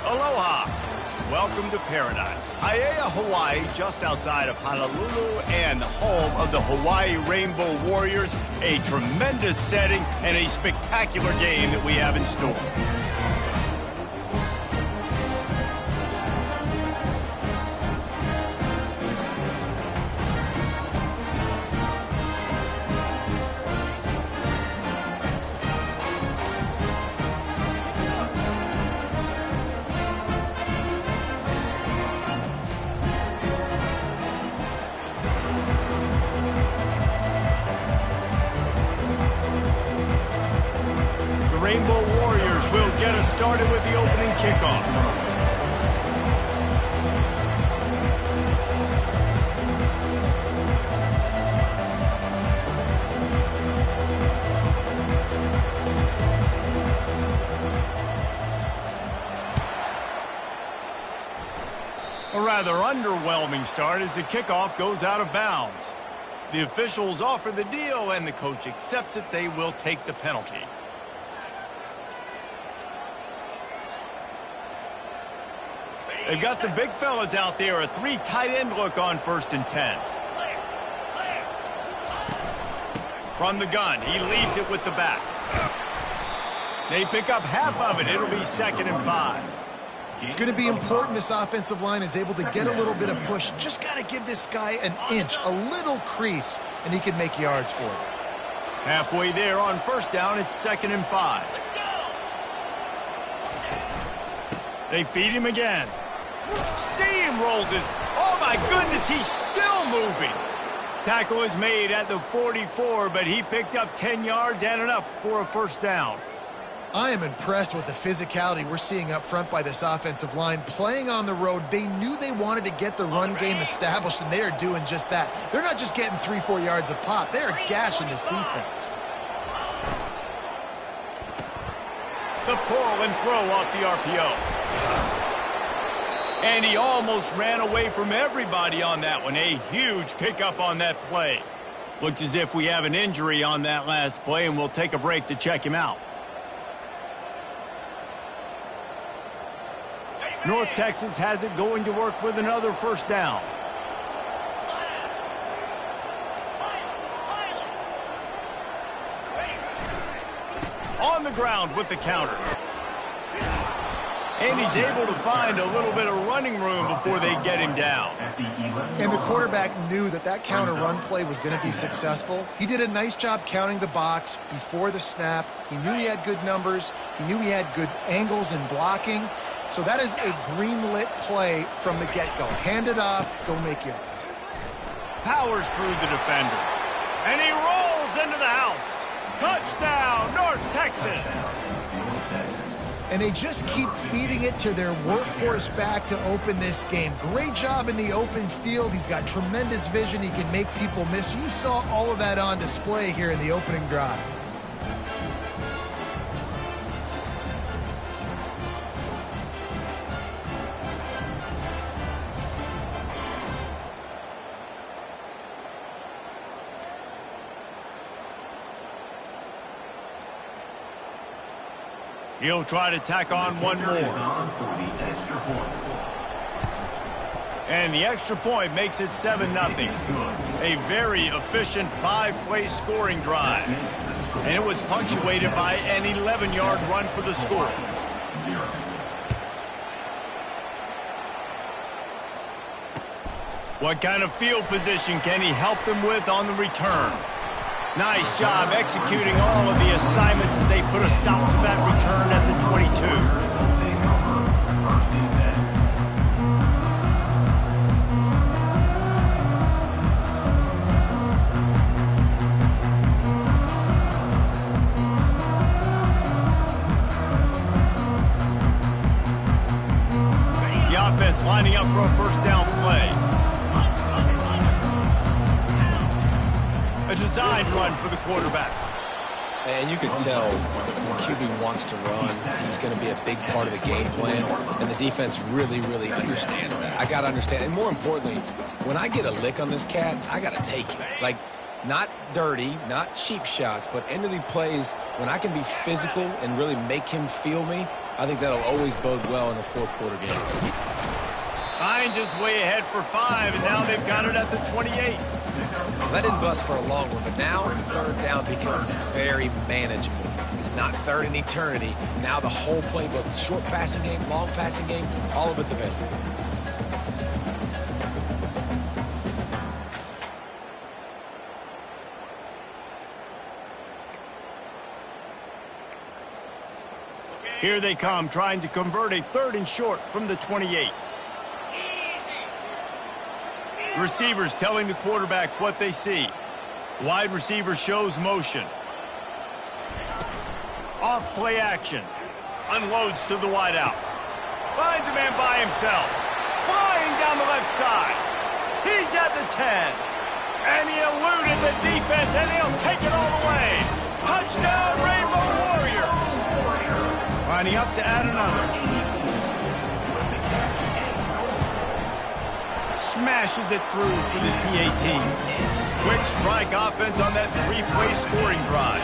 Aloha! Welcome to paradise. Aiea, Hawaii, just outside of Honolulu and the home of the Hawaii Rainbow Warriors. A tremendous setting and a spectacular game that we have in store. Rainbow Warriors will get us started with the opening kickoff. A rather underwhelming start as the kickoff goes out of bounds. The officials offer the deal and the coach accepts it. They will take the penalty. They've got the big fellas out there, a 3 tight end look on 1st and 10. From the gun, he leaves it with the back. They pick up half of it. It'll be 2nd and 5. It's going to be important this offensive line is able to get a little bit of push. Just got to give this guy an inch, a little crease, and he can make yards for it. Halfway there on 1st down, it's 2nd and 5. They feed him again. Steamrolls his. Oh my goodness, he's still moving. Tackle is made at the 44, but he picked up 10 yards and enough for a 1st down. I am impressed with the physicality we're seeing up front by this offensive line. Playing on the road, they knew they wanted to get the run game established, and they are doing just that. They're not just getting 3-4 yards a pop. They are gashing this defense. The pull and throw off the RPO. And he almost ran away from everybody on that one. A huge pickup on that play. Looks as if we have an injury on that last play, and we'll take a break to check him out. North Texas has it going to work with another 1st down. On the ground with the counter. And he's able to find a little bit of running room before they get him down. And the quarterback knew that that counter run play was going to be successful. He did a nice job counting the box before the snap. He knew he had good numbers. He knew he had good angles and blocking. So that is a green-lit play from the get-go. Hand it off, go make yards. Powers through the defender. And he rolls into the house. Touchdown, North Texas. And they just keep feeding it to their workhorse back to open this game. Great job in the open field. He's got tremendous vision. He can make people miss. You saw all of that on display here in the opening drive. He'll try to tack on one more. And the extra point makes it 7-0. A very efficient 5-play scoring drive. And it was punctuated by an 11-yard run for the score. What kind of field position can he help them with on the return? Nice job executing all of the assignments as they put a stop to that return at the 22. The offense lining up for a 1st down play. A designed run for the quarterback. And you can tell when the QB wants to run, he's going to be a big part of the game plan. And the defense really, really understands that. I got to understand. And more importantly, when I get a lick on this cat, I got to take it. Like, Not dirty, not cheap shots, but into the plays when I can be physical and really make him feel me. I think that'll always bode well in a fourth quarter game. Hines is way ahead for 5, and now they've got it at the 28. That didn't bust for a long one, but now third down becomes very manageable. It's not third in eternity. Now the whole playbook, short passing game, long passing game, all of it's available. Here they come, trying to convert a 3rd and short from the 28. Receivers telling the quarterback what they see. Wide receiver shows motion. Off play action. Unloads to the wideout. Finds a man by himself. Flying down the left side. He's at the 10. And he eluded the defense, and he'll take it all the way. Touchdown, Rainbow Warriors. Lining up to add another. Smashes it through for the PAT. Quick strike offense on that 3-play scoring drive.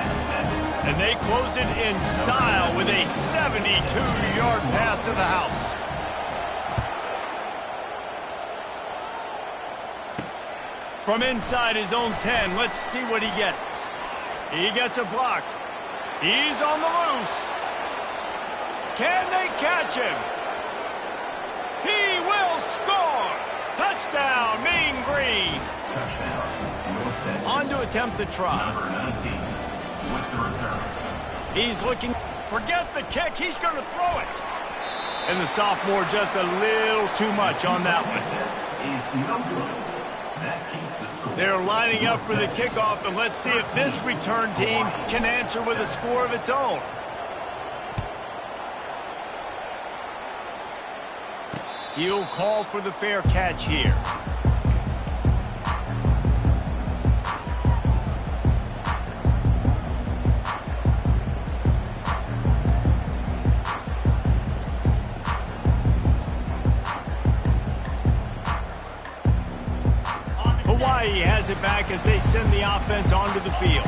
And they close it in style with a 72-yard pass to the house. From inside his own 10, let's see what he gets. He gets a block. He's on the loose. Can they catch him? He will score! Touchdown, Mean Green! On to attempt the try. He's looking. Forget the kick. He's going to throw it. And the sophomore just a little too much on that one. They're lining up for the kickoff, and let's see if this return team can answer with a score of its own. He'll call for the fair catch here. Hawaii has it back as they send the offense onto the field.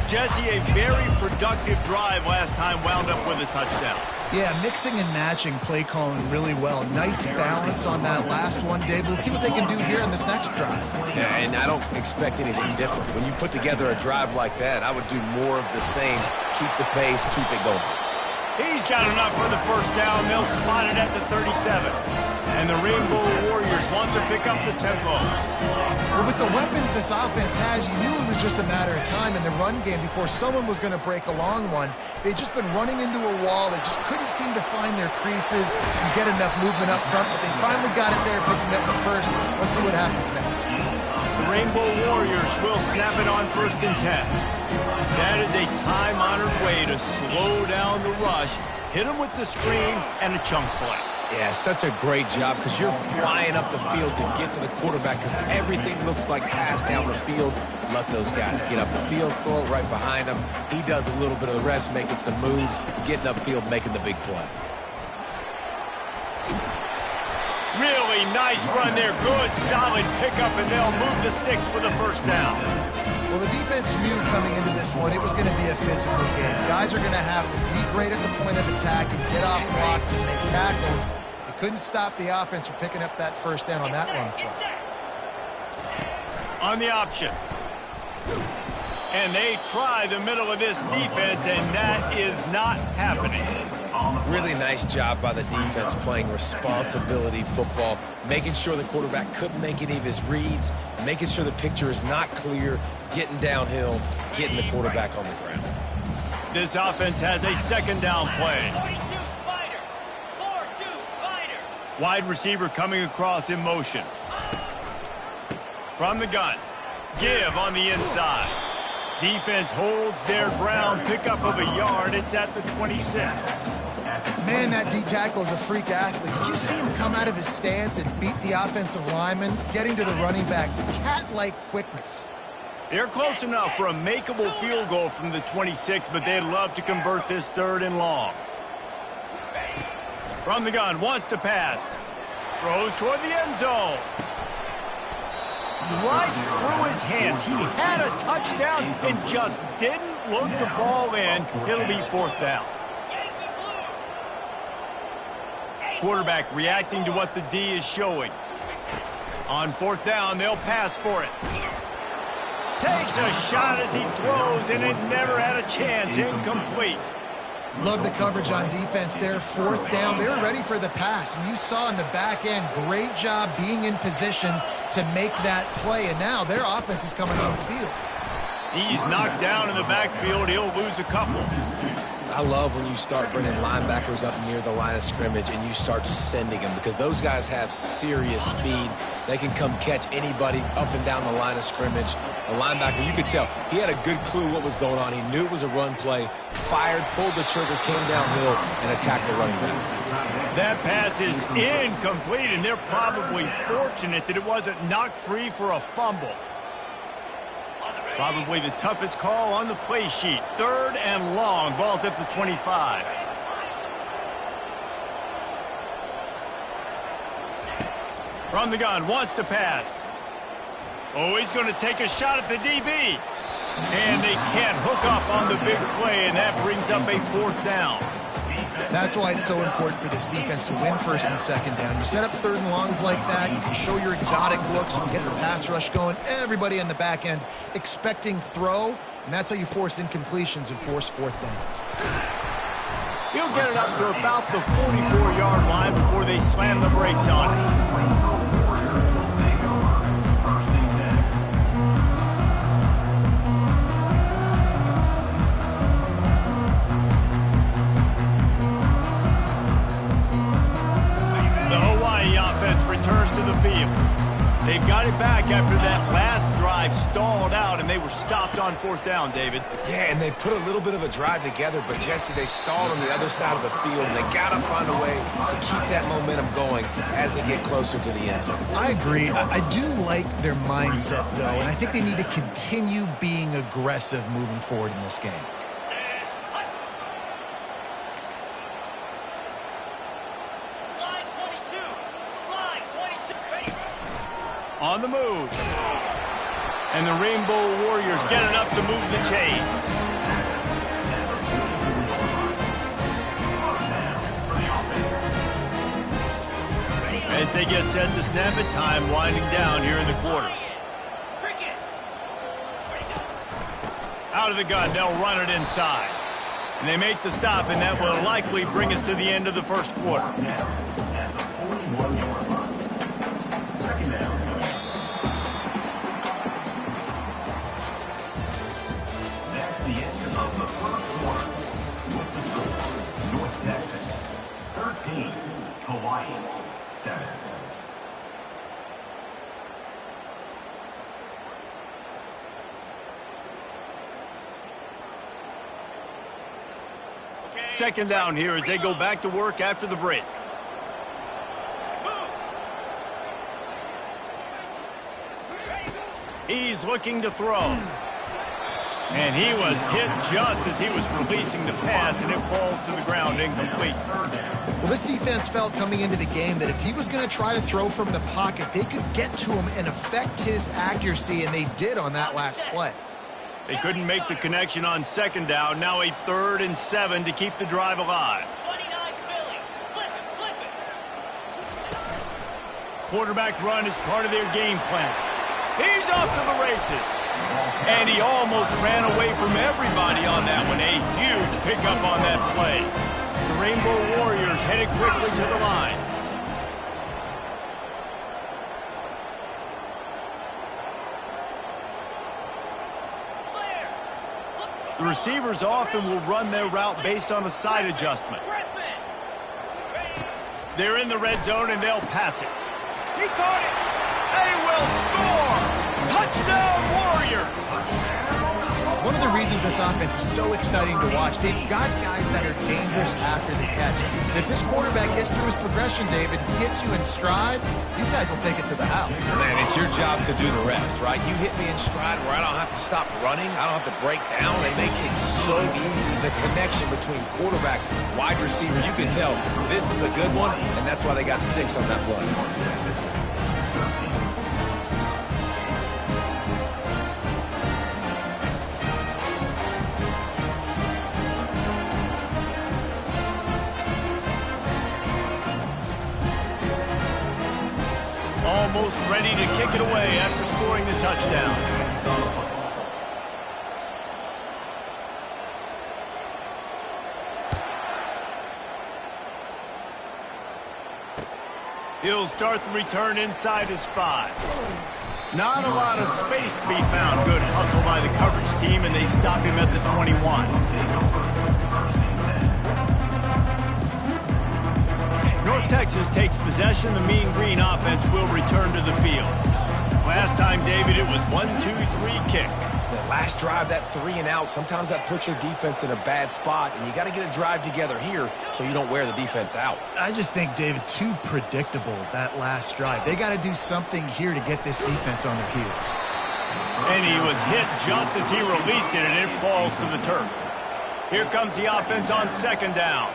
Jesse, a very productive drive last time, wound up with a touchdown. Yeah, mixing and matching play calling really well. Nice balance on that last one, Dave. Let's see what they can do here in this next drive. Yeah, and I don't expect anything different. When you put together a drive like that, I would do more of the same. Keep the pace, keep it going. He's got enough for the first down. They'll spot it at the 37. And the Rainbow Warriors want to pick up the tempo. Well, with the weapons this offense has, you knew it was just a matter of time in the run game before someone was going to break a long one. They'd just been running into a wall. They just couldn't seem to find their creases and get enough movement up front, but they finally got it there, picking up the first. Let's see what happens next. The Rainbow Warriors will snap it on 1st and 10. That is a time-honored way to slow down the rush, hit them with the screen, and a chunk play. Yeah, such a great job because you're flying up the field to get to the quarterback because everything looks like pass down the field. Let those guys get up the field, throw it right behind him. He does a little bit of the rest, making some moves, getting upfield, making the big play. Really nice run there. Good, solid pickup, and they'll move the sticks for the first down. Well, the defense knew coming into this one it was going to be a physical game. Guys are going to have to be great at the point of attack and get off blocks and make tackles. They couldn't stop the offense from picking up that first down on that run play. On the option. And they try the middle of this defense, and that is not happening. Really nice job by the defense playing responsibility football, making sure the quarterback couldn't make any of his reads, making sure the picture is not clear, getting downhill, getting the quarterback on the ground. This offense has a 2nd down play. 42 Spider. 4-2 Spider. Wide receiver coming across in motion. From the gun. Give on the inside. Defense holds their ground. Pickup of a yard. It's at the 26. Man, that D-tackle is a freak athlete. Did you see him come out of his stance and beat the offensive lineman, getting to the running back? Cat-like quickness. They're close enough for a makeable field goal from the 26, but they'd love to convert this 3rd and long. From the gun, wants to pass. Throws toward the end zone. right through his hands. He had a touchdown and just didn't look the ball in. It'll be 4th down. Quarterback reacting to what the D is showing. On 4th down, they'll pass for it. Takes a shot as he throws, and it never had a chance. Incomplete. Love the coverage on defense there. 4th down, they were ready for the pass. And you saw in the back end, great job being in position to make that play. And now their offense is coming on the field. He's knocked down in the backfield. He'll lose a couple. I love when you start bringing linebackers up near the line of scrimmage and you start sending them, because those guys have serious speed. They can come catch anybody up and down the line of scrimmage. A linebacker, you could tell, he had a good clue what was going on. He knew it was a run play, fired, pulled the trigger, came downhill, and attacked the running back. That pass is incomplete, and they're probably fortunate that it wasn't knocked free for a fumble. Probably the toughest call on the play sheet. 3rd and long. Ball's at the 25. From the gun, wants to pass. Oh, he's going to take a shot at the DB. And they can't hook up on the big play, and that brings up a 4th down. That's why it's so important for this defense to win 1st and 2nd down. You set up 3rd and longs like that, you can show your exotic looks, you can get the pass rush going, everybody in the back end expecting throw, and that's how you force incompletions and force 4th downs. He'll get it up to about the 44-yard line before they slam the brakes on it. Returns to the field. They've got it back after that last drive stalled out, and they were stopped on 4th down, David. Yeah, and they put a little bit of a drive together, but Jesse, they stalled on the other side of the field, and they got to find a way to keep that momentum going as they get closer to the end zone. I agree. I do like their mindset, though, and I think they need to continue being aggressive moving forward in this game. On the move. And the Rainbow Warriors get enough to move the chains. As they get set to snap it, time winding down here in the quarter. Out of the gun, they'll run it inside. And they make the stop, and that will likely bring us to the end of the 1st quarter. Hawaii 7. Second down here as they go back to work after the break. He's looking to throw. And he was hit just as he was releasing the pass, and it falls to the ground incomplete. Well, this defense felt coming into the game that if he was going to try to throw from the pocket, they could get to him and affect his accuracy, and they did on that last play. They couldn't make the connection on 2nd down. Now a 3rd and 7 to keep the drive alive. Quarterback run is part of their game plan. He's off to the races. And he almost ran away from everybody on that one. A huge pickup on that play. The Rainbow Warriors headed quickly to the line. The receivers often will run their route based on a side adjustment. They're in the red zone, and they'll pass it. He caught it. They will score. Touchdown, Warriors. One of the reasons this offense is so exciting to watch, they've got guys that are dangerous after the catch. And if this quarterback gets through his progression, David, hits you in stride, these guys will take it to the house. Man, it's your job to do the rest, right? You hit me in stride where I don't have to stop running. I don't have to break down. It makes it so easy. The connection between quarterback, wide receiver, you can tell this is a good one, and that's why they got 6 on that play. almost ready to kick it away after scoring the touchdown. He'll start the return inside his 5. Not a lot of space to be found. Good hustle by the coverage team, and they stop him at the 21. North Texas takes possession. The Mean Green offense will return to the field. Last time, David, it was 1-2-3 kick. The last drive, that 3 and out, sometimes that puts your defense in a bad spot, and you got to get a drive together here so you don't wear the defense out. I just think, David, too predictable, that last drive. They got to do something here to get this defense on their heels. And he was hit just as he released it, and it falls to the turf. Here comes the offense on 2nd down.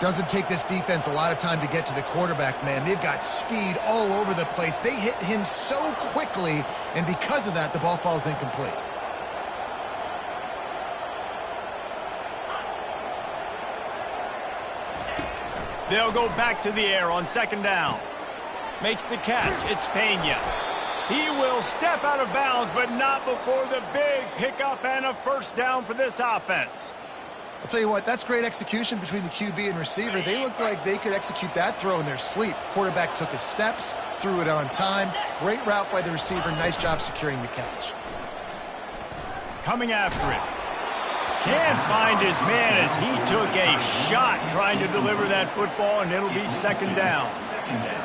Doesn't take this defense a lot of time to get to the quarterback, man. They've got speed all over the place. They hit him so quickly, and because of that, the ball falls incomplete. They'll go back to the air on 2nd down. Makes the catch. It's Pena. He will step out of bounds, but not before the big pickup and a 1st down for this offense. I'll tell you what, that's great execution between the QB and receiver. They look like they could execute that throw in their sleep. Quarterback took his steps, threw it on time. Great route by the receiver. Nice job securing the catch. Coming after it. Can't find his man as he took a shot trying to deliver that football, and it'll be 2nd down.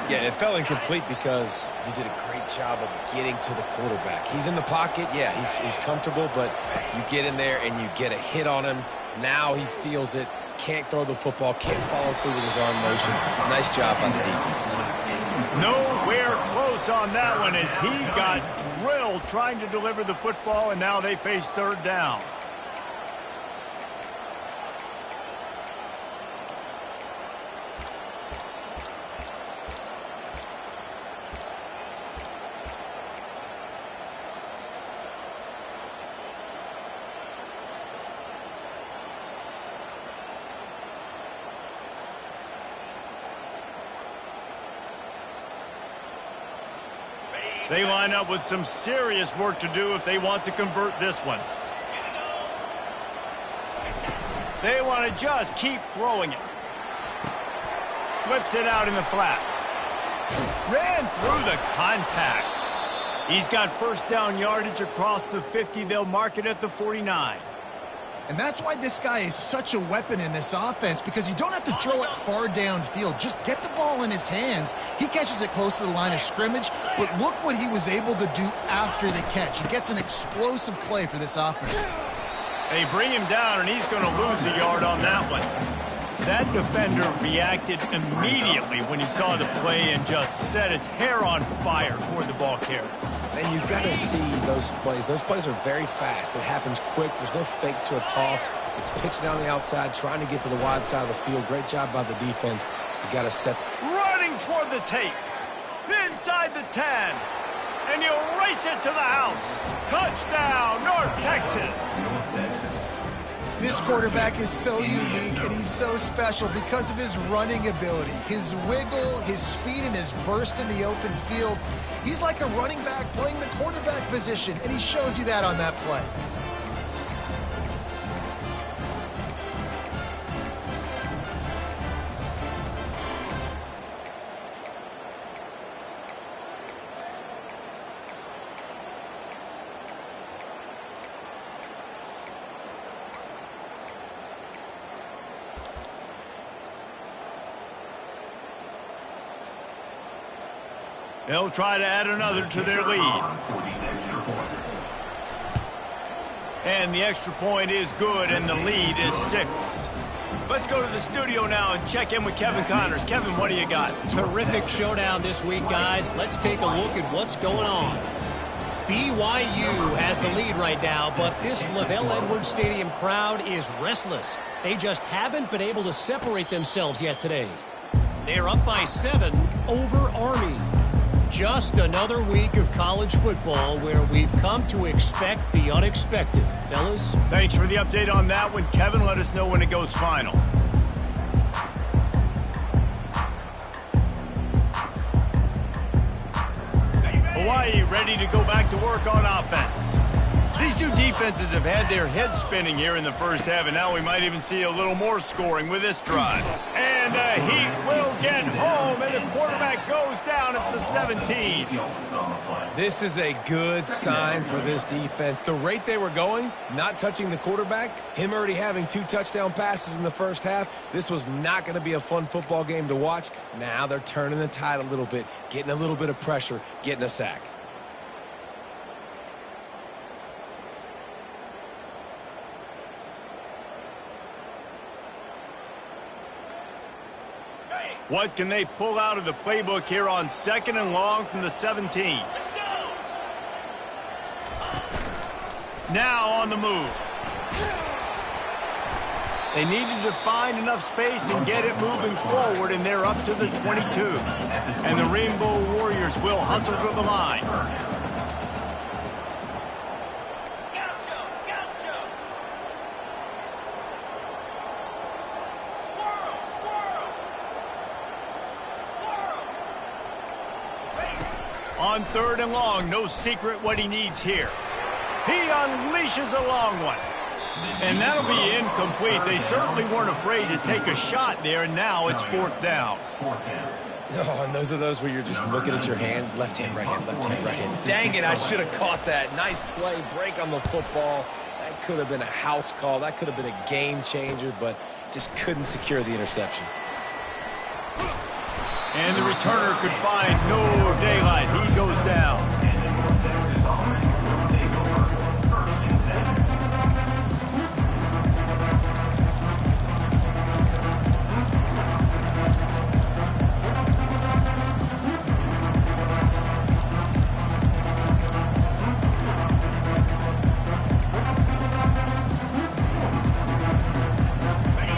Yeah, it fell incomplete because he did a great job of getting to the quarterback. He's in the pocket. Yeah, he's comfortable, but you get in there and you get a hit on him. Now he feels it, can't throw the football, can't follow through with his arm motion. Nice job on the defense. Nowhere close on that one as he got drilled trying to deliver the football, and now they face 3rd down. They line up with some serious work to do if they want to convert this one. They want to just keep throwing it. Flips it out in the flat. Ran through the contact. He's got 1st down yardage across the 50. They'll mark it at the 49. And that's why this guy is such a weapon in this offense, because you don't have to throw it far downfield. Just get the ball in his hands. He catches it close to the line of scrimmage, but look what he was able to do after the catch. He gets an explosive play for this offense. They bring him down, and he's going to lose a yard on that one. That defender reacted immediately when he saw the play and just set his hair on fire toward the ball carrier. And you've got to see those plays. Those plays are very fast. It happens quick. There's no fake to a toss. It's pitched down the outside, trying to get to the wide side of the field. Great job by the defense. You got to set. Running toward the tape. Inside the 10. And he'll race it to the house. Touchdown, North Texas. This quarterback is so unique and he's so special because of his running ability, his wiggle, his speed, and his burst in the open field. He's like a running back playing the quarterback position, and he shows you that on that play. They'll try to add another to their lead. And the extra point is good, and the lead is 6. Let's go to the studio now and check in with Kevin Connors. Kevin, what do you got? Terrific showdown this week, guys. Let's take a look at what's going on. BYU has the lead right now, but this LaVell Edwards Stadium crowd is restless. They just haven't been able to separate themselves yet today. They're up by 7 over Army. Just another week of college football where we've come to expect the unexpected. Fellas? Thanks for the update on that one, Kevin. Let us know when it goes final. ready to go back to work on offense. These two defenses have had their heads spinning here in the first half, and now we might even see a little more scoring with this drive. And the Heat will get home, and the quarterback goes down at the 17. This is a good sign for this defense. The rate they were going, not touching the quarterback, him already having 2 touchdown passes in the first half, this was not going to be a fun football game to watch. Now they're turning the tide a little bit, getting a little bit of pressure, getting a sack. What can they pull out of the playbook here on 2nd and long from the 17? Let's go. Now on the move. They needed to find enough space and get it moving forward, and they're up to the 22. And the Rainbow Warriors will hustle to the line. Gotcha. Gotcha. Squirrel. Squirrel. Squirrel. On 3rd and long, no secret what he needs here. He unleashes a long one. And that'll be incomplete. They certainly weren't afraid to take a shot there, and now it's 4th down. Oh, and those are those where you're just looking at your hands, left hand, right hand, left hand, right hand. Dang it, I should have caught that. Nice play, break on the football. That could have been a house call. That could have been a game changer, but just couldn't secure the interception. And the returner could find no daylight. He goes down.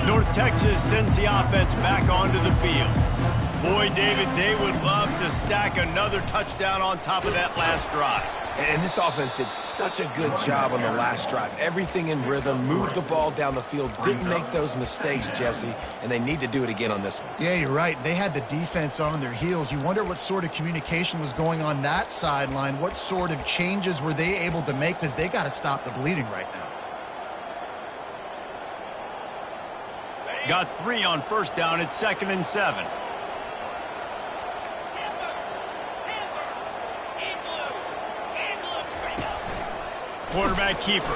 North Texas sends the offense back onto the field. Boy, David, they would love to stack another touchdown on top of that last drive. And this offense did such a good job on the last drive. Everything in rhythm, moved the ball down the field, didn't make those mistakes, Jesse, and they need to do it again on this one. Yeah, you're right. They had the defense on their heels. You wonder what sort of communication was going on that sideline. What sort of changes were they able to make, because they got to stop the bleeding right now. Got 3 on 1st down at 2nd and 7. Quarterback keeper.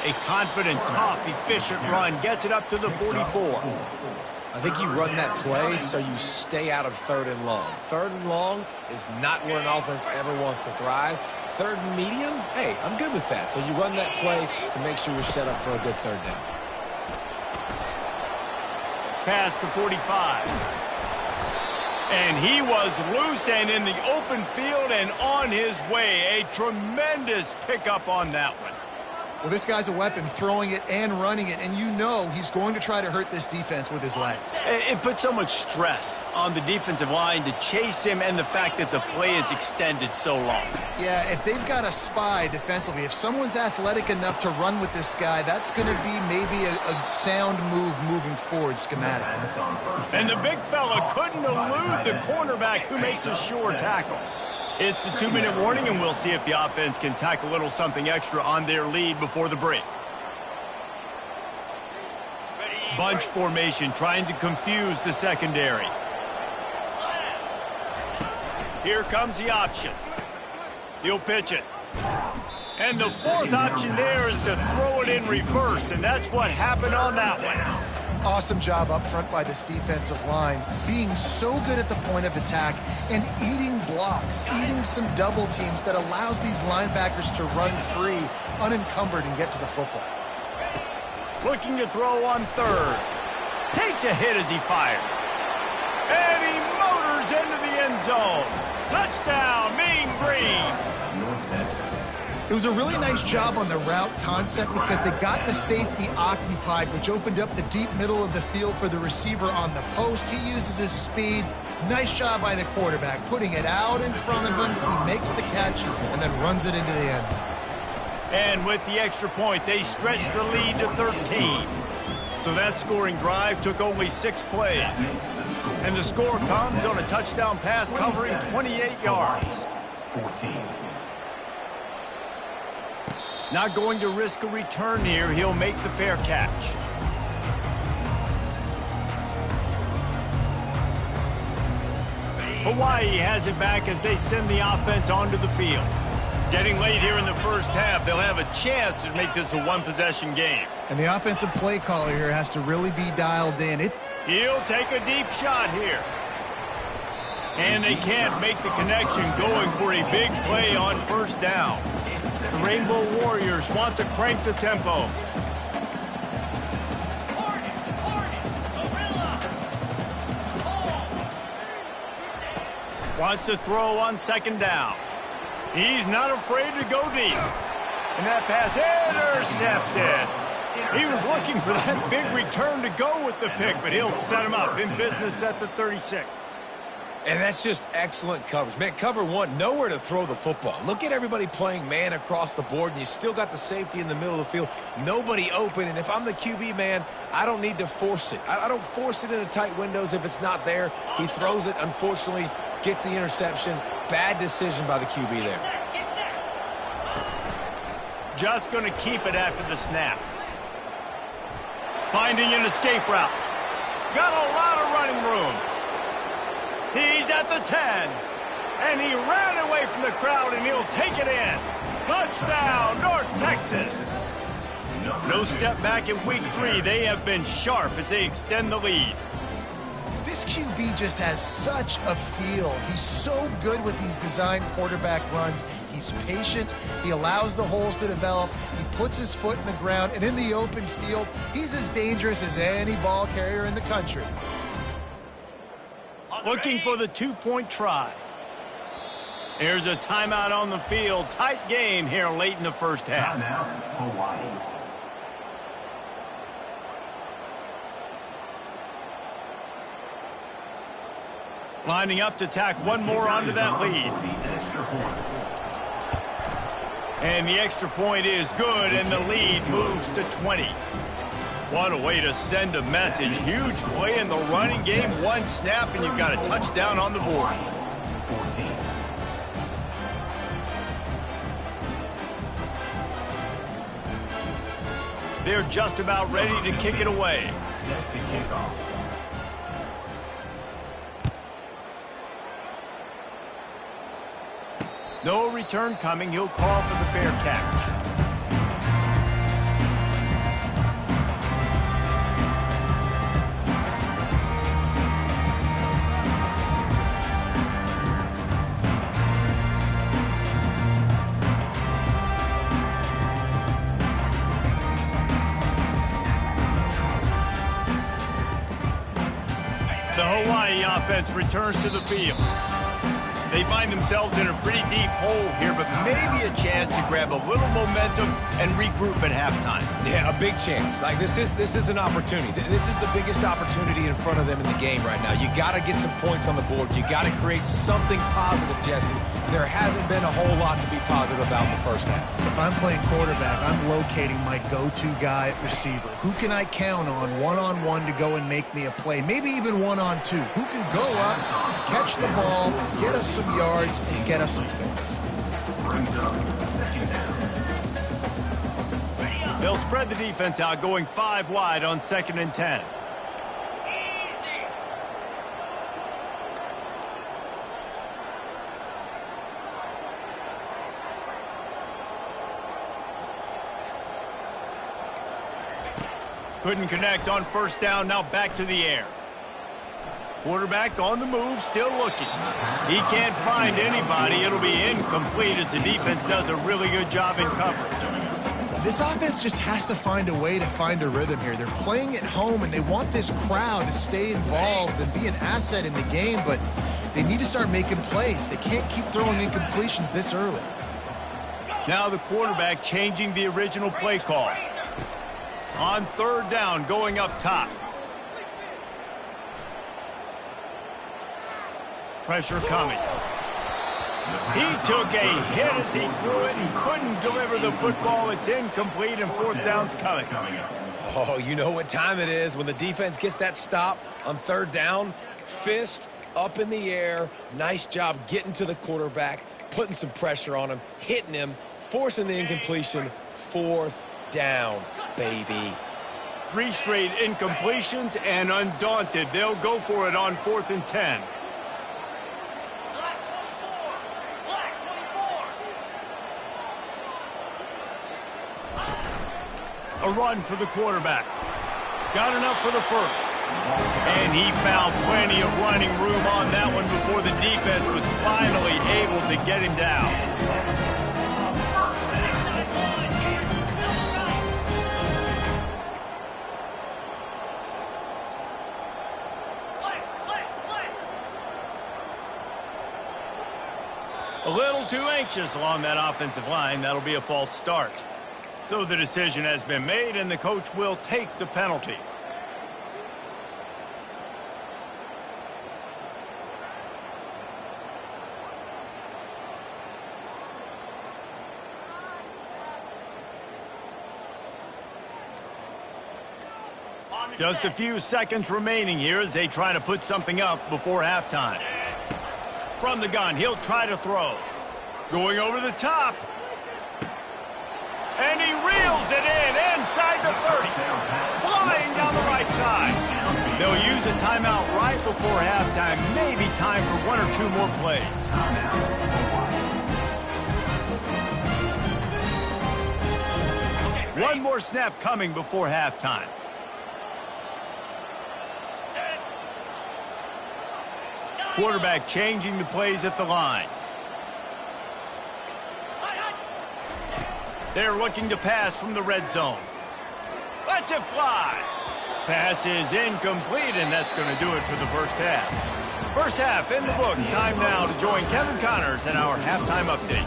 A confident, tough, efficient run gets it up to the 44. I think you run that play so you stay out of 3rd and long. 3rd and long is not where an offense ever wants to thrive. 3rd and medium, hey, I'm good with that. So you run that play to make sure you're set up for a good 3rd down. Past the 45. And he was loose and in the open field and on his way. A tremendous pickup on that one. Well, this guy's a weapon, throwing it and running it, and you know he's going to try to hurt this defense with his legs. It puts so much stress on the defensive line to chase him, and the fact that the play is extended so long. Yeah, if they've got a spy defensively, if someone's athletic enough to run with this guy, that's going to be maybe a sound move moving forward schematically. And the big fella couldn't elude the cornerback, who makes a sure tackle. It's the 2-minute warning, and we'll see if the offense can tack a little something extra on their lead before the break. Bunch formation trying to confuse the secondary. Here comes the option. He'll pitch it. And the 4th option there is to throw it in reverse, and that's what happened on that one. Awesome job up front by this defensive line, being so good at the point of attack and eating blocks, eating some double teams that allows these linebackers to run free, unencumbered, and get to the football. Looking to throw on 3rd. Takes a hit as he fires. And he motors into the end zone. Touchdown, Mean Green. It was a really nice job on the route concept because they got the safety occupied, which opened up the deep middle of the field for the receiver on the post. He uses his speed. Nice job by the quarterback, putting it out in front of him. He makes the catch and then runs it into the end zone. And with the extra point, they stretched the lead to 13. So that scoring drive took only 6 plays. And the score comes on a touchdown pass covering 28 yards. 14. Not going to risk a return here. He'll make the fair catch. Hawaii has it back as they send the offense onto the field. Getting late here in the first half, they'll have a chance to make this a one-possession game. And the offensive play caller here has to really be dialed in. He'll take a deep shot here. And they can't make the connection, going for a big play on first down. The Rainbow Warriors want to crank the tempo. Wants to throw on second down. He's not afraid to go deep. And that pass intercepted. He was looking for that big return to go with the pick, but he'll set him up in business at the 36. And that's just excellent coverage. Man, cover one, nowhere to throw the football. Look at everybody playing man across the board, and you still got the safety in the middle of the field. Nobody open, and if I'm the QB, man, I don't need to force it. I don't force it into tight windows if it's not there. He throws it, unfortunately, gets the interception. Bad decision by the QB there. Just going to keep it after the snap. Finding an escape route. Got a lot of running room. He's at the 10. And he ran away from the crowd, and he'll take it in. Touchdown, North Texas. No step back in week 3. They have been sharp as they extend the lead. This QB just has such a feel. He's so good with these design quarterback runs. He's patient. He allows the holes to develop. He puts his foot in the ground. And in the open field, he's as dangerous as any ball carrier in the country. Looking for the two-point try. There's a timeout on the field. Tight game here late in the first half. Timeout, Hawaii. Lining up to tack one more onto that lead. And the extra point is good, and the lead moves to 20. What a way to send a message. Huge play in the running game. One snap, and you've got a touchdown on the board. 14. They're just about ready to kick it away. Set to kick off. No return coming. He'll call for the fair catch. The Hawaii offense returns to the field. They find themselves in a pretty deep hole here, but maybe a chance to grab a little momentum and regroup at halftime. Yeah, a big chance. Like, this is an opportunity. This is the biggest opportunity in front of them in the game right now. You got to get some points on the board. You got to create something positive, Jesse. There hasn't been a whole lot to be positive about in the first half. If I'm playing quarterback, I'm locating my go-to guy at receiver. Who can I count on one-on-one to go and make me a play? Maybe even one-on-two. Who can go up, catch the ball, get us some yards, and get us some points? Brings up second down. They'll spread the defense out, going 5 wide on 2nd and 10. Couldn't connect on first down, now back to the air. Quarterback on the move, still looking. He can't find anybody. It'll be incomplete as the defense does a really good job in coverage. This offense just has to find a way to find a rhythm here. They're playing at home, and they want this crowd to stay involved and be an asset in the game, but they need to start making plays. They can't keep throwing incompletions this early. Now the quarterback changing the original play call. On 3rd down, going up top. Pressure coming. He took a hit as he threw it and couldn't deliver the football. It's incomplete, and 4th down's coming. Oh, you know what time it is when the defense gets that stop on 3rd down. Fist up in the air. Nice job getting to the quarterback, putting some pressure on him, hitting him, forcing the incompletion. 4th down, baby. 3 straight incompletions, and undaunted, they'll go for it on 4th and 10. Black 24. Black 24. A run for the quarterback. Got enough for the first. And he found plenty of running room on that one before the defense was finally able to get him down. A little too anxious along that offensive line. That'll be a false start. So the decision has been made, and the coach will take the penalty. Just a few seconds remaining here as they try to put something up before halftime. From the gun, he'll try to throw. Going over the top. And he reels it in inside the 30. Flying down the right side. They'll use a timeout right before halftime. Maybe time for 1 or 2 more plays. One more snap coming before halftime. Quarterback changing the plays at the line. They're looking to pass from the red zone. Lets it fly. Pass is incomplete, and that's going to do it for the first half. First half in the books. Time now to join Kevin Connors in our halftime update.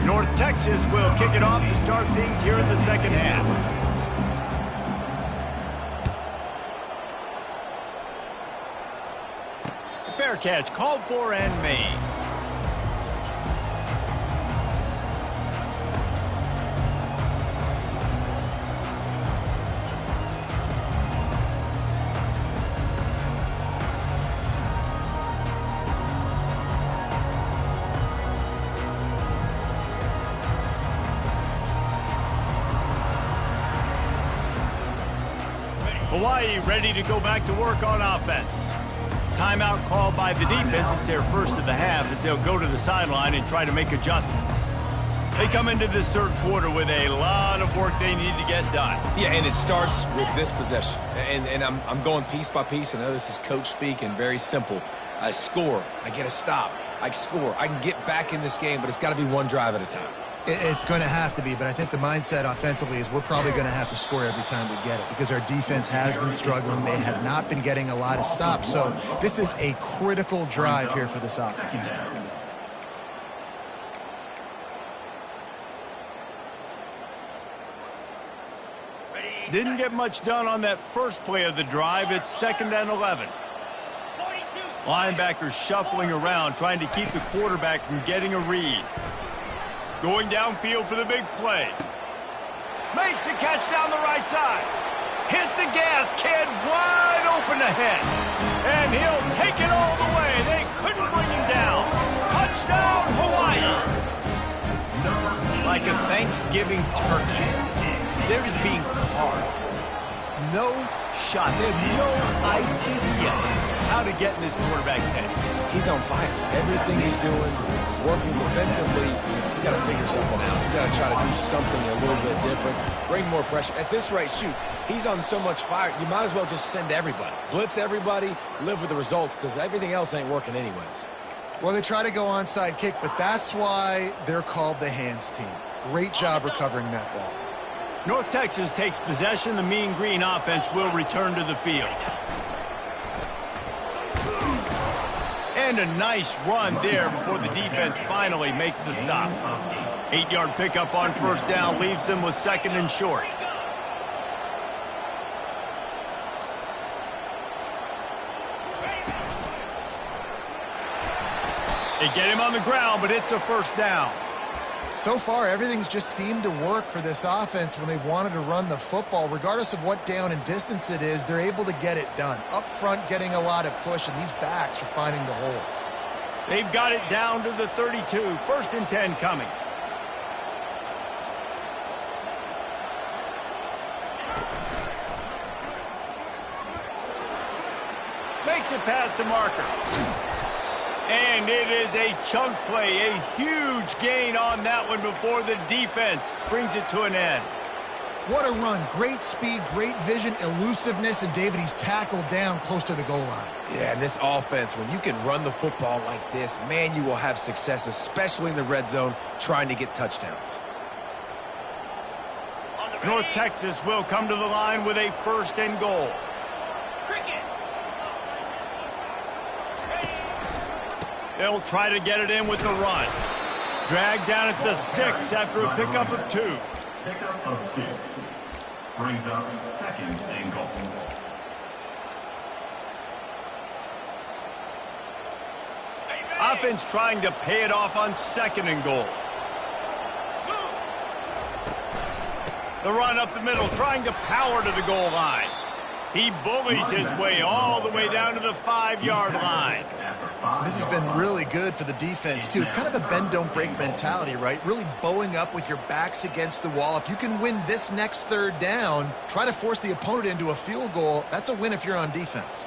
North Texas will kick it off to start things here in the second half. Fair catch called for and made. Hawaii ready to go back to work on offense. Timeout called by the defense. It's their first of the half as they'll go to the sideline and try to make adjustments. They come into this third quarter with a lot of work they need to get done. Yeah, and it starts with this possession. And I'm going piece by piece. I know this is coach speak and very simple. I score. I get a stop. I score. I can get back in this game, but it's got to be one drive at a time. It's going to have to be, but I think the mindset offensively is we're probably going to have to score every time we get it because our defense has been struggling. They have not been getting a lot of stops. So this is a critical drive here for this offense. Didn't get much done on that first play of the drive. It's 2nd and 11. Linebackers shuffling around, trying to keep the quarterback from getting a read. Going downfield for the big play. Makes the catch down the right side. Hit the gas, kid, wide open ahead. And he'll take it all the way. They couldn't bring him down. Touchdown, Hawaii. Like a Thanksgiving turkey. They're just being carved. No shot. They have no idea how to get in this quarterback's head. He's on fire. Everything he's doing is working defensively. You got to figure something out. You got to try to do something a little bit different. Bring more pressure. At this rate, shoot, he's on so much fire, you might as well just send everybody. Blitz everybody, live with the results, because everything else ain't working anyways. Well, they try to go onside kick, but that's why they're called the hands team. Great job recovering that ball. North Texas takes possession. The Mean Green offense will return to the field. And a nice run there before the defense finally makes the stop. 8-yard pickup on first down leaves them with 2nd and short. They get him on the ground, but it's a first down. So far, everything's just seemed to work for this offense when they've wanted to run the football. Regardless of what down and distance it is, they're able to get it done. Up front, getting a lot of push, and these backs are finding the holes. They've got it down to the 32. 1st and 10 coming. Makes it past the marker. And it is a chunk play, a huge gain on that one before the defense brings it to an end. What a run. Great speed, great vision, elusiveness, and David, he's tackled down close to the goal line. Yeah, and this offense, when you can run the football like this, man, you will have success, especially in the red zone, trying to get touchdowns. North Texas will come to the line with a 1st and goal. They'll try to get it in with the run. Dragged down at the 6 after a pickup of 2. Pickup of 2. Brings up 2nd and goal. Offense trying to pay it off on 2nd and goal. The run up the middle, trying to power to the goal line. He bullies his way all the way down to the 5-yard line. This has been really good for the defense, too. It's kind of a bend-don't-break mentality, right? Really bowing up with your backs against the wall. If you can win this next 3rd down, try to force the opponent into a field goal. That's a win if you're on defense.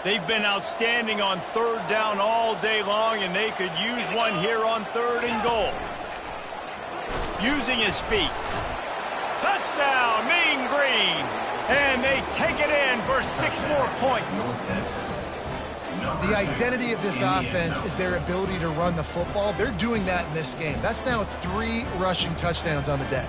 They've been outstanding on 3rd down all day long, and they could use one here on 3rd and goal. Using his feet. Touchdown, Mean Green. And they take it in for 6 more points. The identity of this offense is their ability to run the football. They're doing that in this game. That's now 3 rushing touchdowns on the day.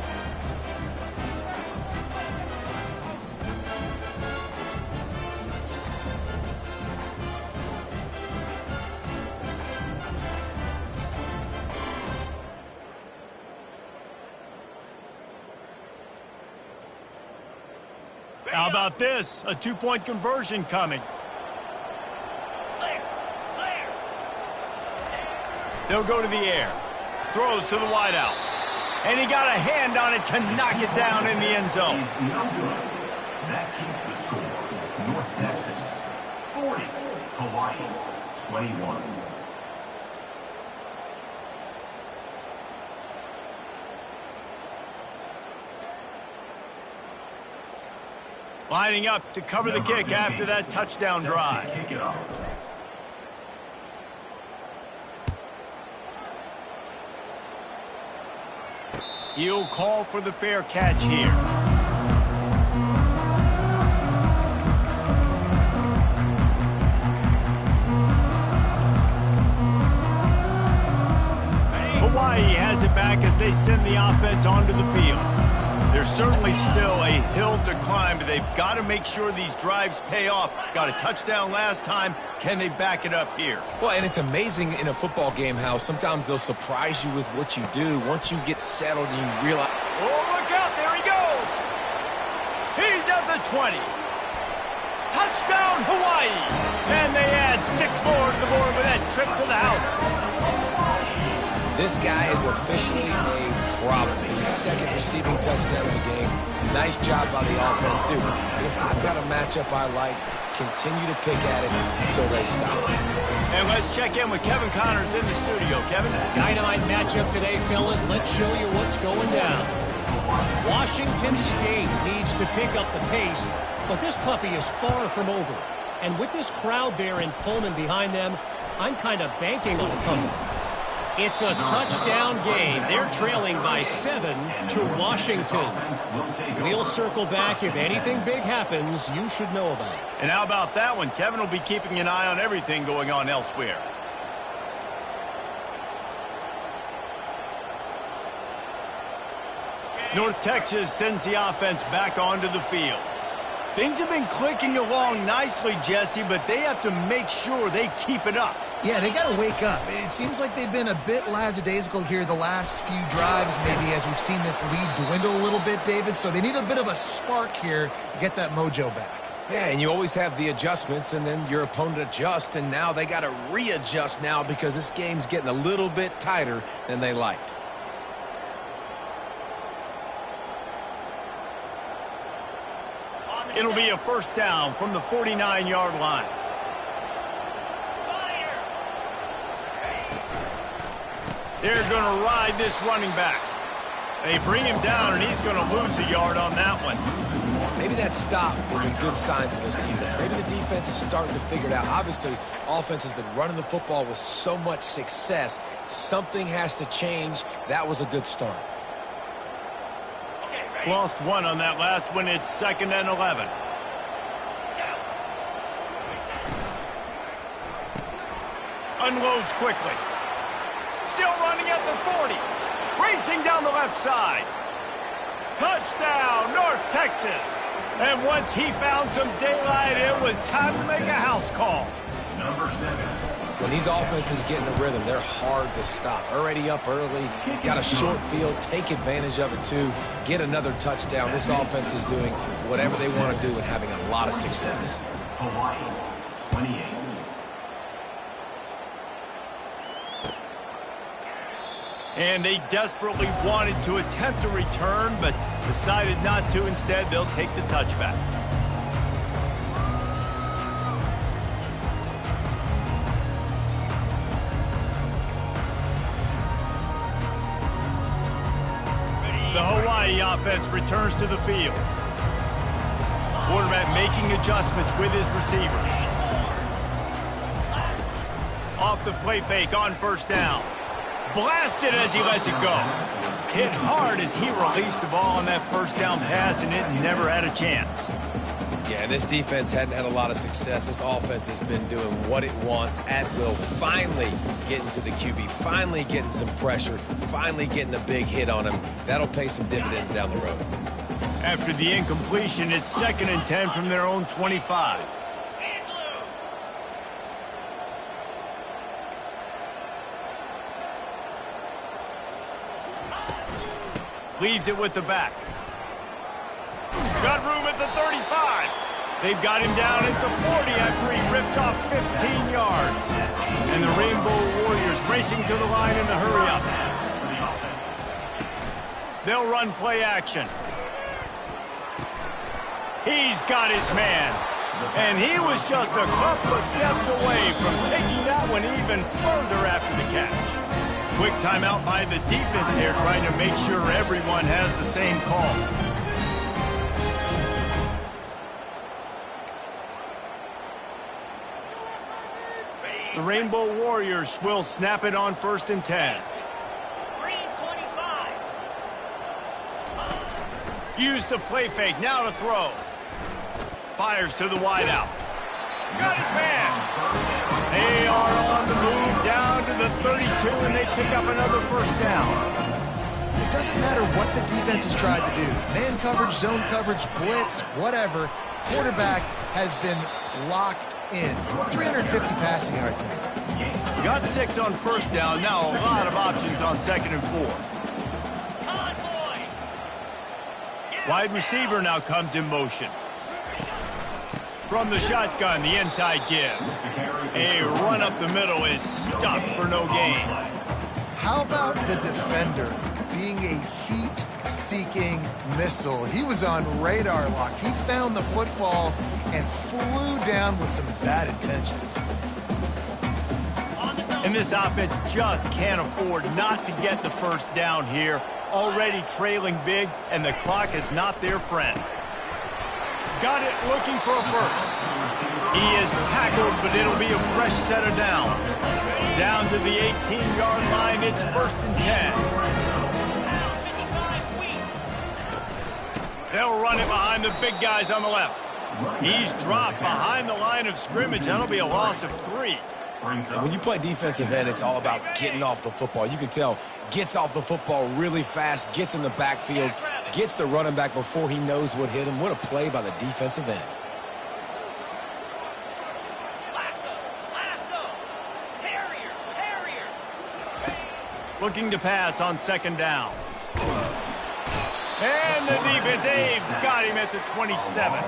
How about this? A 2-point conversion coming. Clear. They'll go to the air. Throws to the wideout. And he got a hand on it to knock it down in the end zone. He's no good. That keeps the score. North Texas 40. Hawaii 21. Lining up to cover the kick after that touchdown drive. Kick it off. He'll call for the fair catch here. Hawaii has it back as they send the offense onto the field. There's certainly still a hill to climb, but they've got to make sure these drives pay off. Got a touchdown last time. Can they back it up here? Well, and it's amazing in a football game how sometimes they'll surprise you with what you do. Once you get settled and you realize... Oh, look out. There he goes. He's at the 20. Touchdown, Hawaii. And they add 6 more to the board with that trip to the house. This guy is officially a problem. His 2nd receiving touchdown of the game. Nice job by the offense, too. If I've got a matchup I like, continue to pick at it until they stop. And let's check in with Kevin Connors in the studio. Kevin? Dynamite matchup today, fellas. Let's show you what's going down. Washington State needs to pick up the pace, but this puppy is far from over. And with this crowd there in Pullman behind them, I'm kind of banking on a comeback. It's a touchdown game. They're trailing by 7 to Washington. We'll circle back. If anything big happens, you should know about it. And how about that one? Kevin will be keeping an eye on everything going on elsewhere. North Texas sends the offense back onto the field. Things have been clicking along nicely, Jesse, but they have to make sure they keep it up. Yeah, they got to wake up. It seems like they've been a bit lackadaisical here the last few drives, maybe, as we've seen this lead dwindle a little bit, David. So they need a bit of a spark here to get that mojo back. Yeah, and you always have the adjustments, and then your opponent adjusts, and now they got to readjust now because this game's getting a little bit tighter than they liked. It'll be a first down from the 49-yard line. They're going to ride this running back. They bring him down, and he's going to lose a yard on that one. Maybe that stop is a good sign for this defense. Maybe the defense is starting to figure it out. Obviously, offense has been running the football with so much success. Something has to change. That was a good start. Lost one on that last one. It's 2nd and 11. Unloads quickly. Still running at the 40. Racing down the left side. Touchdown, North Texas. And once he found some daylight, it was time to make a house call. Number 7. When these offenses get in a rhythm, they're hard to stop. Already up early, got a short field, take advantage of it too, get another touchdown. This offense is doing whatever they want to do and having a lot of success. Hawaii, 28. And they desperately wanted to attempt a return, but decided not to. Instead, they'll take the touchback. The Hawaii offense returns to the field. Quarterback making adjustments with his receivers. Off the play fake on first down. Blasted as he lets it go. Hit hard as he released the ball on that first down pass, and it never had a chance. Yeah, this defense hadn't had a lot of success. This offense has been doing what it wants at will. Finally getting to the QB, finally getting some pressure, finally getting a big hit on him. That'll pay some dividends down the road. After the incompletion, it's 2nd and 10 from their own 25. Leaves it with the back. Got room at the 35. They've got him down at the 40 after he ripped off 15 yards. And the Rainbow Warriors racing to the line in the hurry up. They'll run play action. He's got his man. And he was just a couple of steps away from taking that one even further after the catch. Quick timeout by the defense there, trying to make sure everyone has the same call. The Rainbow Warriors will snap it on 1st and 10. Use the play fake, now to throw. Fires to the wideout. Got his man. They are on the move down to the 32, and they pick up another first down. It doesn't matter what the defense has tried to do. Man coverage, zone coverage, blitz, whatever. Quarterback has been locked in. 350 passing yards now. Got 6 on first down. Now a lot of options on 2nd and 4. Wide receiver now comes in motion. From the shotgun, the inside give. A run up the middle is stuffed for no gain. How about the defender being a heat-seeking missile? He was on radar lock. He found the football and flew down with some bad intentions. And this offense just can't afford not to get the first down here. Already trailing big, and the clock is not their friend. Got it, looking for a first. He is tackled, but it'll be a fresh set of downs. Down to the 18-yard line, it's 1st and 10. They'll run it behind the big guys on the left. He's dropped behind the line of scrimmage. That'll be a loss of 3. And when you play defensive end, it's all about getting off the football. You can tell, gets off the football really fast, gets in the backfield, gets the running back before he knows what hit him. What a play by the defensive end. Terrier. Looking to pass on 2nd down. And the defense. They've got him at the 27.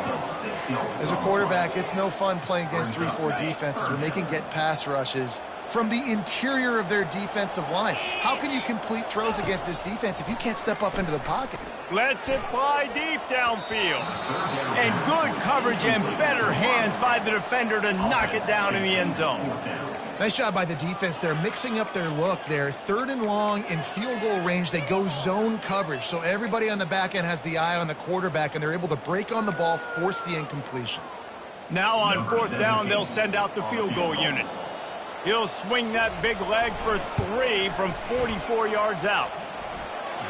As a quarterback, it's no fun playing against 3-4 defenses when they can get pass rushes from the interior of their defensive line. How can you complete throws against this defense if you can't step up into the pocket? Lets it fly deep downfield. And good coverage and better hands by the defender to knock it down in the end zone. Nice job by the defense. They're mixing up their look there. 3rd and long in field goal range. They go zone coverage. So everybody on the back end has the eye on the quarterback, and they're able to break on the ball, force the incompletion. Now on 4th down, they'll send out the field goal unit. He'll swing that big leg for 3 from 44 yards out.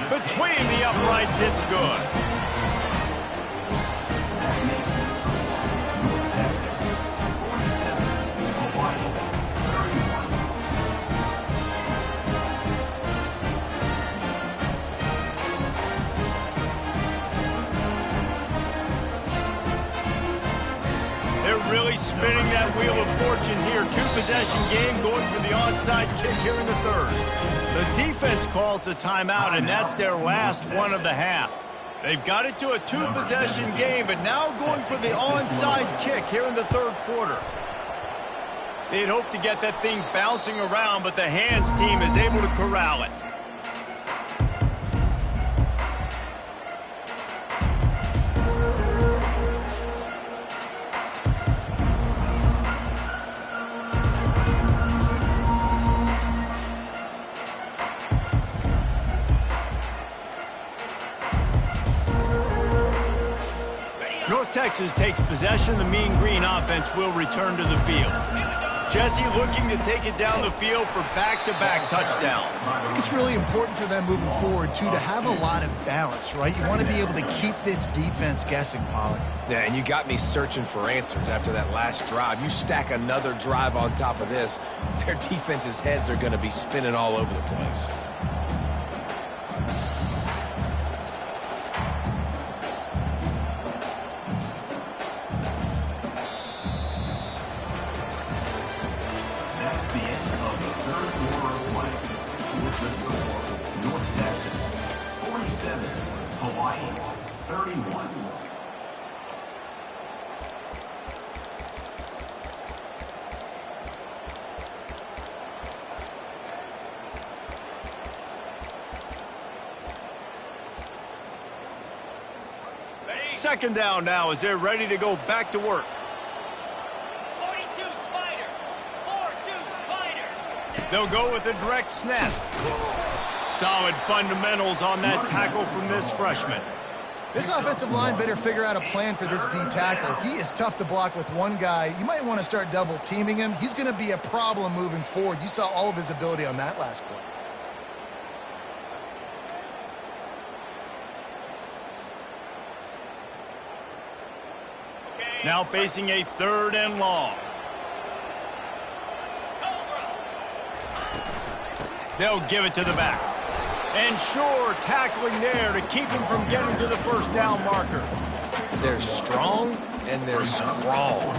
Between the uprights, it's good. Really spinning that wheel of fortune here. 2-possession game, going for the onside kick here in the 3rd. The defense calls the timeout, and that's their last one of the half. They've got it to a 2-possession game, but now going for the onside kick here in the 3rd quarter. They'd hoped to get that thing bouncing around, but the hands team is able to corral it. North Texas takes possession. The Mean Green offense will return to the field. Jesse looking to take it down the field for back-to-back touchdowns. I think it's really important for them moving forward, too, to have a lot of balance, right? You want to be able to keep this defense guessing, Pollack. Yeah, and you got me searching for answers after that last drive. You stack another drive on top of this, their defense's heads are going to be spinning all over the place. Second down now as they're ready to go back to work. 42 Spider. 4-2 Spider. They'll go with a direct snap. Solid fundamentals on that tackle from this freshman. This offensive line better figure out a plan for this D tackle. He is tough to block with one guy. You might want to start double teaming him. He's going to be a problem moving forward. You saw all of his ability on that last play. Now facing a 3rd and long. They'll give it to the back. And sure, tackling there to keep him from getting to the 1st down marker. They're strong and they're strong.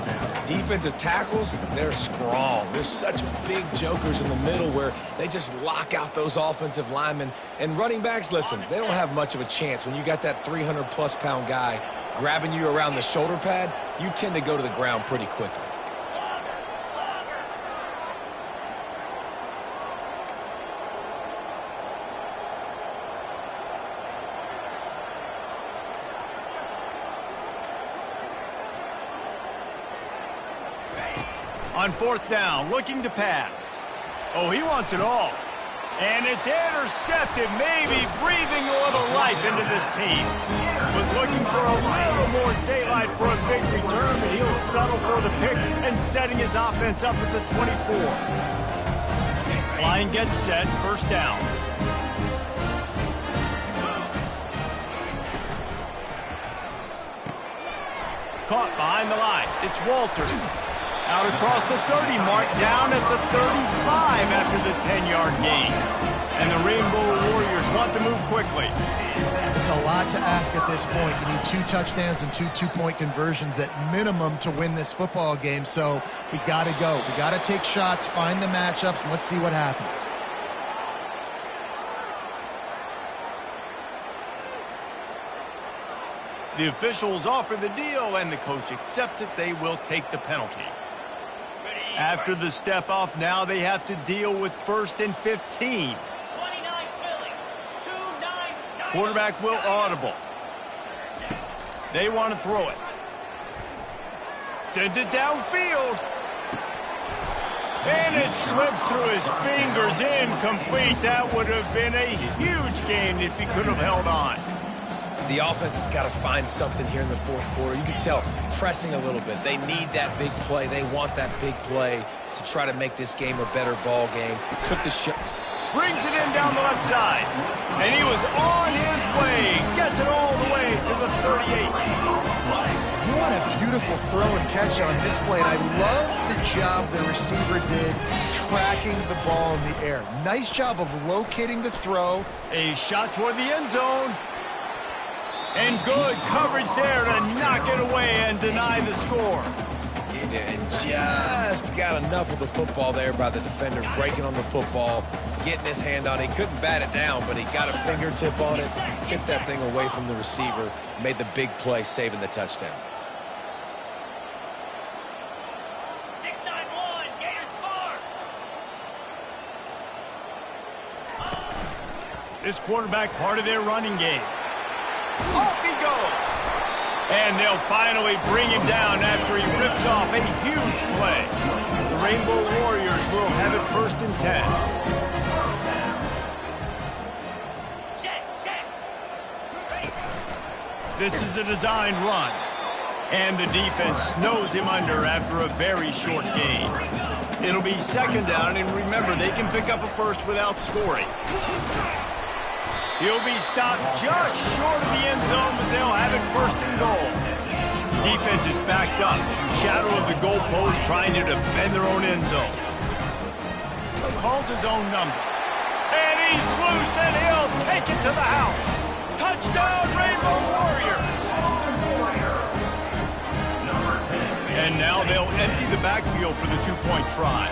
Defensive tackles, they're strong. There's such big jokers in the middle where they just lock out those offensive linemen. And running backs, listen, they don't have much of a chance. When you got that 300-plus pound guy grabbing you around the shoulder pad, you tend to go to the ground pretty quickly. On 4th down, looking to pass. Oh, he wants it all. And it's intercepted, maybe breathing a little life into this team. Was looking for a little more daylight for a big return, but he'll settle for the pick and setting his offense up at the 24. Line gets set, 1st down. Caught behind the line. It's Walters. Out across the 30 mark, down at the 35 after the 10-yard gain. And the Rainbow Warriors want to move quickly. It's a lot to ask at this point. You need 2 touchdowns and 2 two-point conversions at minimum to win this football game. So we got to go. We got to take shots, find the matchups, and let's see what happens. The officials offer the deal, and the coach accepts it. They will take the penalty. After the step off, now they have to deal with 1st and 15. Quarterback will audible. They want to throw it. Sends it downfield. And it slips through his fingers, incomplete. That would have been a huge gain if he could have held on. The offense has got to find something here in the 4th quarter. You can tell pressing a little bit. They need that big play. They want that big play to try to make this game a better ball game. Took the shot. Brings it in down the left side. And he was on his way. Gets it all the way to the 38. What a beautiful throw and catch on this play. And I love the job the receiver did tracking the ball in the air. Nice job of locating the throw. A shot toward the end zone. And good coverage there to knock it away and deny the score. And just got enough of the football there by the defender, breaking on the football, getting his hand on it. He couldn't bat it down, but he got a fingertip on it, tipped that thing away from the receiver, made the big play, saving the touchdown. 6-9-1, Gators score. This quarterback part of their running game. Off he goes. And they'll finally bring him down after he rips off a huge play. The Rainbow Warriors will have it 1st and 10. Check. This is a designed run. And the defense snows him under after a very short gain. It'll be 2nd down, and remember, they can pick up a first without scoring. He'll be stopped just short of the end zone, but they'll have it 1st and goal. Defense is backed up. Shadow of the goalpost trying to defend their own end zone. Calls his own number. And he's loose, and he'll take it to the house. Touchdown, Rainbow Warriors! And now they'll empty the backfield for the 2-point try.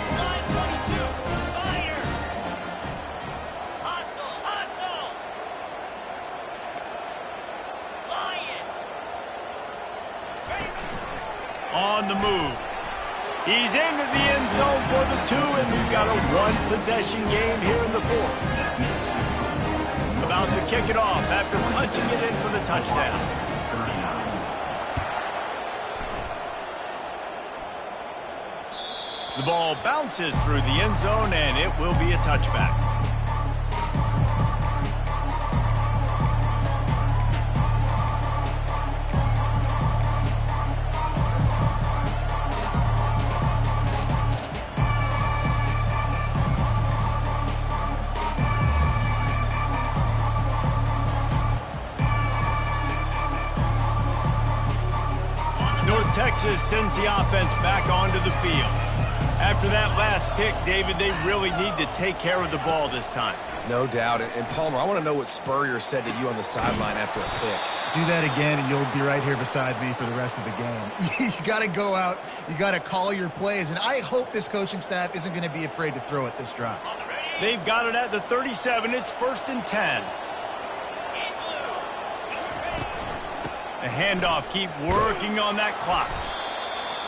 On the move. He's into the end zone for the 2, and we've got a 1-possession game here in the 4th. About to kick it off after punching it in for the touchdown. The ball bounces through the end zone, and it will be a touchback. Texas sends the offense back onto the field. After that last pick, David, they really need to take care of the ball this time. No doubt. And Palmer, I want to know what Spurrier said to you on the sideline after a pick. Do that again, and you'll be right here beside me for the rest of the game. You got to go out. You got to call your plays, and I hope this coaching staff isn't going to be afraid to throw it this drive. They've got it at the 37. It's 1st and 10. The handoff, keep working on that clock.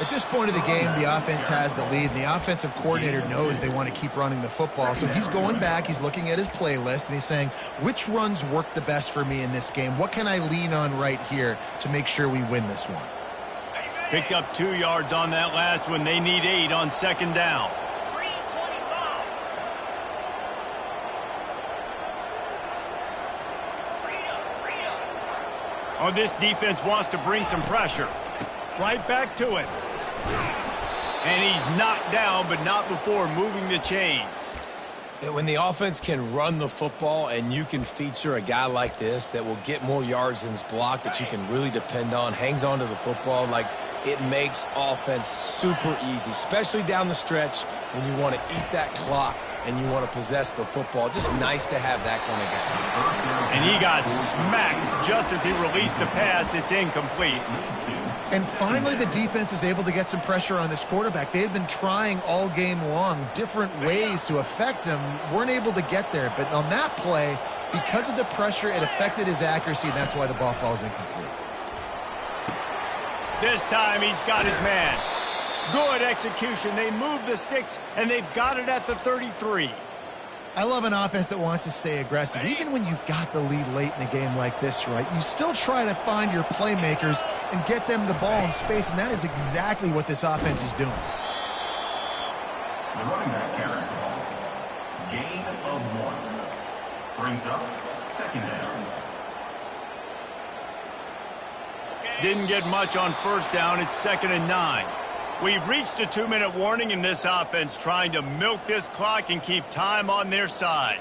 At this point of the game, the offense has the lead, and the offensive coordinator knows they want to keep running the football. So he's going back, he's looking at his playlist, and he's saying, which runs work the best for me in this game? What can I lean on right here to make sure we win this one? Picked up 2 yards on that last one. They need 8 on 2nd down. Oh, this defense wants to bring some pressure. Right back to it. And he's knocked down, but not before moving the chains. When the offense can run the football and you can feature a guy like this that will get more yards than his block, that you can really depend on, hangs on to the football, like it makes offense super easy, especially down the stretch when you want to eat that clock and you want to possess the football. Just nice to have that kind of guy. And he got smacked just as he released the pass. It's incomplete. And finally, the defense is able to get some pressure on this quarterback. They had been trying all game long different ways to affect him, weren't able to get there. But on that play, because of the pressure, it affected his accuracy, and that's why the ball falls incomplete. This time he's got his man. Good execution. They move the sticks, and they've got it at the 33. I love an offense that wants to stay aggressive. Even when you've got the lead late in a game like this, right, you still try to find your playmakers and get them the ball in space, and that is exactly what this offense is doing. The running back carries the ball. Gain of 1. Brings up second down. Didn't get much on first down. It's 2nd and 9. We've reached a 2-minute warning in this offense, trying to milk this clock and keep time on their side.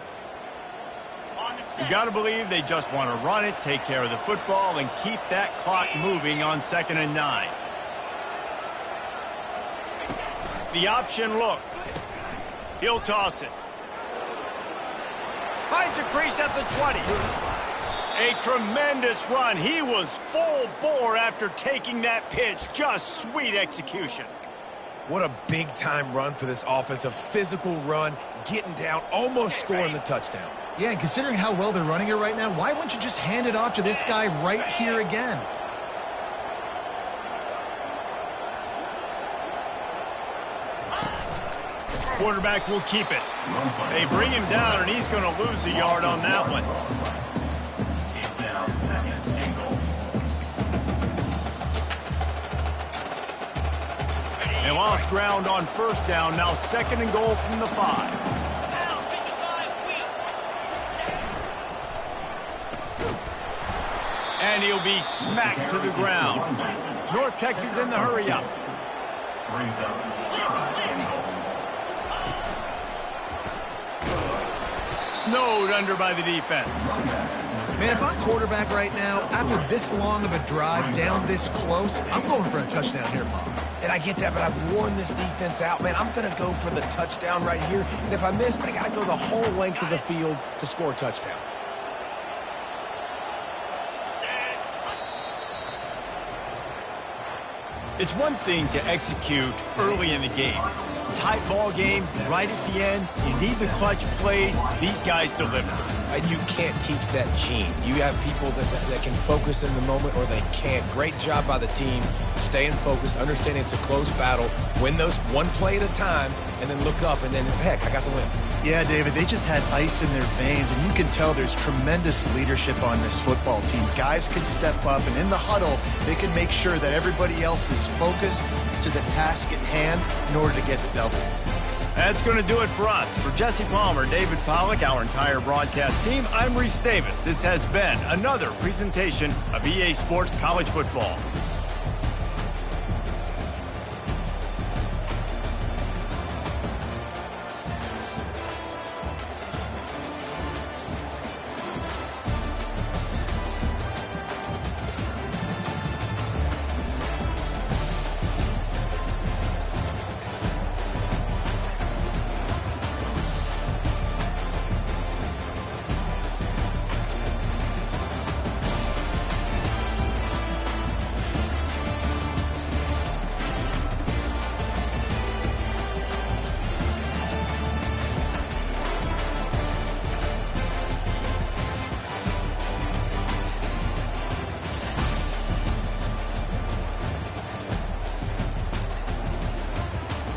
You got to believe they just want to run it, take care of the football, and keep that clock moving on 2nd and 9. The option look. He'll toss it. Finds a crease at the 20. A tremendous run. He was full bore after taking that pitch. Just sweet execution. What a big-time run for this offense. A physical run, getting down, almost scoring the touchdown. Yeah, and considering how well they're running it right now, why wouldn't you just hand it off to this guy right here again? Quarterback will keep it. They bring him down, and he's going to lose a yard on that one. It's now second and goal. They lost ground on first down. Now 2nd and goal from the 5. And he'll be smacked to the ground. North Texas in the hurry up. Brings up second and goal. Snowed under by the defense. Man, if I'm quarterback right now, after this long of a drive down this close, I'm going for a touchdown here, Bob. And I get that, but I've worn this defense out, man. I'm going to go for the touchdown right here. And if I miss, they got to go the whole length of the field to score a touchdown. It's one thing to execute early in the game. Tight ball game, right at the end. You need the clutch plays. These guys deliver. And you can't teach that gene. You have people that can focus in the moment or they can't. Great job by the team, staying focused, understanding it's a close battle, win those one play at a time, and then look up, and then, heck, I got the win. Yeah, David, they just had ice in their veins, and you can tell there's tremendous leadership on this football team. Guys can step up, and in the huddle, they can make sure that everybody else is focused to the task at hand in order to get the W. That's going to do it for us. For Jesse Palmer, David Pollack, our entire broadcast team, I'm Reese Davis. This has been another presentation of EA Sports College Football.